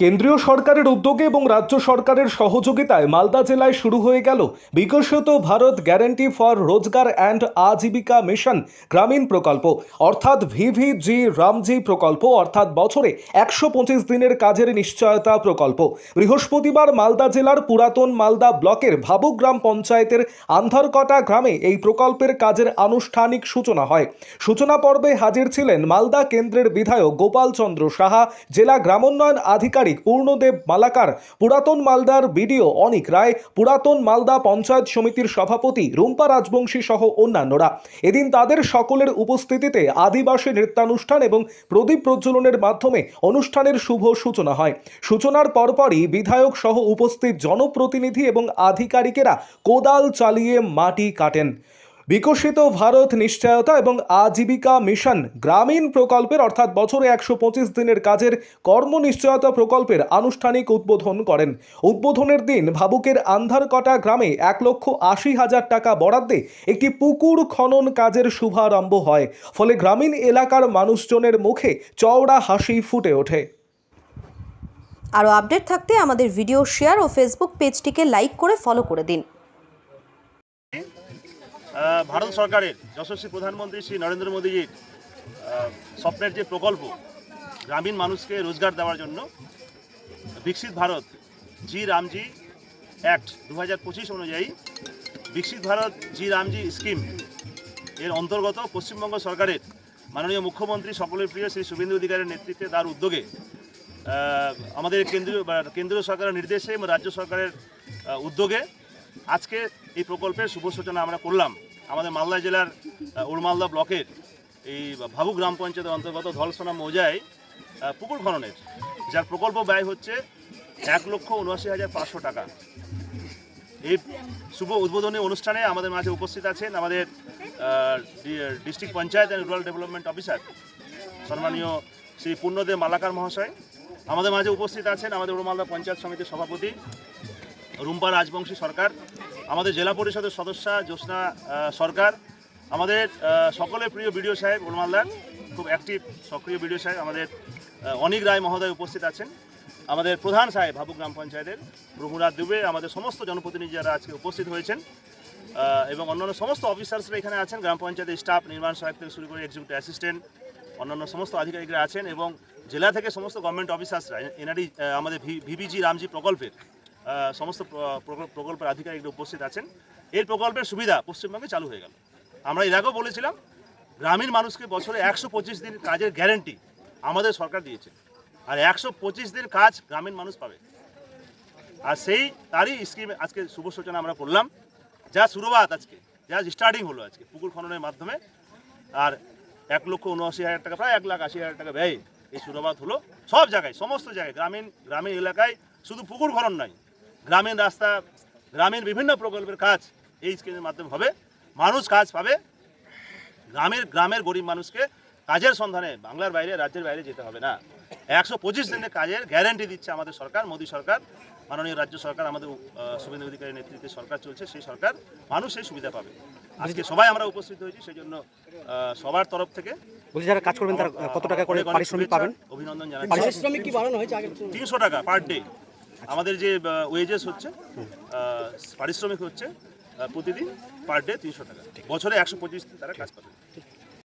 কেন্দ্রীয় সরকারের উদ্যোগে এবং রাজ্য সরকারের সহযোগিতায় মালদা জেলায় শুরু হয়ে গেল বিকশিত ভারত গ্যারান্টি ফর রোজগার অ্যান্ড আজীবিকা মিশন গ্রামীণ প্রকল্প অর্থাৎ ভিভিজি রামজি প্রকল্প অর্থাৎ বছরে 125 দিনের কাজের নিশ্চয়তা প্রকল্প। বৃহস্পতিবার মালদা জেলার পুরাতন মালদা ব্লকের ভাবুক গ্রাম পঞ্চায়েতের আন্ধারকটা গ্রামে এই প্রকল্পের কাজের আনুষ্ঠানিক সূচনা হয়। সূচনা পর্বে হাজির ছিলেন মালদা কেন্দ্রের বিধায়ক গোপাল চন্দ্র সাহা, জেলা গ্রামোন্নয়ন আধিকারিক পূর্ণদেব মালাকার, পুরাতন মালদার বিডিও অনিক রায়, পুরাতন মালদা পঞ্চায়েত সমিতির সভাপতি রুম্পা রাজবংশী সহ অন্যান্যরা। এদিন তাদের সকলের উপস্থিতিতে আদিবাসী নৃত্যানুষ্ঠান এবং প্রদীপ প্রজ্বলনের মাধ্যমে অনুষ্ঠানের শুভ সূচনা হয়। সূচনার পরপরই বিধায়ক সহ উপস্থিত জনপ্রতিনিধি এবং আধিকারিকেরা কোদাল চালিয়ে মাটি কাটেন। বিকশিত ভারত নিশ্চয়তা এবং আজীবিকা মিশন গ্রামীণ প্রকল্পের অর্থাৎ বছরে 125 দিনের কাজের কর্ম নিশ্চয়তা প্রকল্পের আনুষ্ঠানিক উদ্বোধন করেন। উদ্বোধনের দিন ভাবুকের আন্ধারকটা গ্রামে 1,80,000 টাকা বরাদ্দে একটি পুকুর খনন কাজের শুভারম্ভ হয়। ফলে গ্রামীণ এলাকার মানুষজনের মুখে চওড়া হাসি ফুটে ওঠে। আরও আপডেট থাকতে আমাদের ভিডিও শেয়ার ও ফেসবুক পেজটিকে লাইক করে ফলো করে দিন। ভারত সরকারের যশস্বী প্রধানমন্ত্রী শ্রী নরেন্দ্র মোদীজির স্বপ্নের যে প্রকল্প গ্রামীণ মানুষকে রোজগার দেওয়ার জন্য বিকশিত ভারত জি রামজি অ্যাক্ট 2025 অনুযায়ী বিকশিত ভারত জি রামজি স্কিম এর অন্তর্গত পশ্চিমবঙ্গ সরকারের মাননীয় মুখ্যমন্ত্রী সকলের প্রিয় শ্রী শুভেন্দু অধিকারীর নেতৃত্বে তার উদ্যোগে আমাদের কেন্দ্রীয় সরকারের নির্দেশে এবং রাজ্য সরকারের উদ্যোগে আজকে এই প্রকল্পের শুভ সূচনা আমরা করলাম। আমাদের মালদা জেলার উড়মালদা ব্লকের এই ভাবুক গ্রাম পঞ্চায়েতের অন্তর্গত ধলসোনা মৌজায় পুকুর খননের যার প্রকল্প ব্যয় হচ্ছে 1,79,500 টাকা। এই শুভ উদ্বোধনী অনুষ্ঠানে আমাদের মাঝে উপস্থিত আছেন আমাদের district panchayat and rural development officer সম্মানীয় শ্রী পূর্ণদেব মালাকার মহাশয়। আমাদের মাঝে উপস্থিত আছেন আমাদের উড়মালদা পঞ্চায়েত সমিতির সভাপতি রুম্পা রাজবংশী সরকার, আমাদের জেলা পরিষদের সদস্যা জ্যোৎস্না সরকার, আমাদের সকলের প্রিয় বিডিও সাহেব উড়মালদার খুব অ্যাক্টিভ সক্রিয় বিডিও সাহেব আমাদের অনিক রায় মহোদয় উপস্থিত আছেন, আমাদের প্রধান সাহেব ভাবুক গ্রাম পঞ্চায়েতের প্রভুরাজ দুবে, আমাদের সমস্ত জনপ্রতিনিধি যারা আজকে উপস্থিত হয়েছেন এবং অন্যান্য সমস্ত অফিসার্সরা এখানে আছেন, গ্রাম পঞ্চায়েতের স্টাফ নির্মাণ সহায়ক থেকে শুরু করে এক্সিকিউটিভ অ্যাসিস্ট্যান্ট অন্যান্য সমস্ত আধিকারিকরা আছেন এবং জেলা থেকে সমস্ত গভর্নমেন্ট অফিসার্সরা এনআরই আমাদের ভিভিজি রামজি প্রকল্পের সমস্ত প্রকল্পের আধিকারিকরা উপস্থিত আছেন। এই প্রকল্পের সুবিধা পশ্চিমবঙ্গে চালু হয়ে গেল। আমরা এর আগেও বলেছিলাম গ্রামীণ মানুষকে বছরে 125 দিন কাজের গ্যারেন্টি আমাদের সরকার দিয়েছে, আর 125 দিন কাজ গ্রামীণ মানুষ পাবে। আর তারই স্কিম আজকে শুভ সূচনা আমরা করলাম, যা শুরুয়াত আজকে যা স্টার্টিং হলো আজকে পুকুর খননের মাধ্যমে। আর 1,79,000 টাকা প্রায় 1,80,000 টাকা ব্যয় এই শুরুয়াত হলো। সব জায়গায় সমস্ত জায়গায় গ্রামীণ এলাকায় শুধু পুকুর খনন নয়, গ্রামীণ রাস্তা গ্রামীণ বিভিন্ন প্রকল্পের কাজ এই স্কিমের মাধ্যমে হবে। মানুষ কাজ পাবে, গ্রামের গরিব মানুষকে কাজের সন্ধানে বাংলার বাইরে রাজ্যের বাইরে যেতে হবে না। 125 দিনের কাজের গ্যারান্টি দিচ্ছে আমাদের সরকার, মোদী সরকার, মাননীয় রাজ্য সরকার, আমাদের শুভেন্দু অধিকারীর নেতৃত্বে সরকার চলছে, সেই সরকার মানুষ সেই সুবিধা পাবে। আজকে সবাই আমরা উপস্থিত হয়েছি, সেই জন্য সবার তরফ থেকে যারা কাজ করবেন তারা কত টাকা করে পারিশ্রমিক পাবেন অভিনন্দন জানাচ্ছি। 300 টাকা পার ডে আমাদের যে ওয়েজেস হচ্ছে, পারিশ্রমিক হচ্ছে প্রতিদিন পার ডে 300 টাকা, বছরে 125 দিন তারা কাজ পাবে।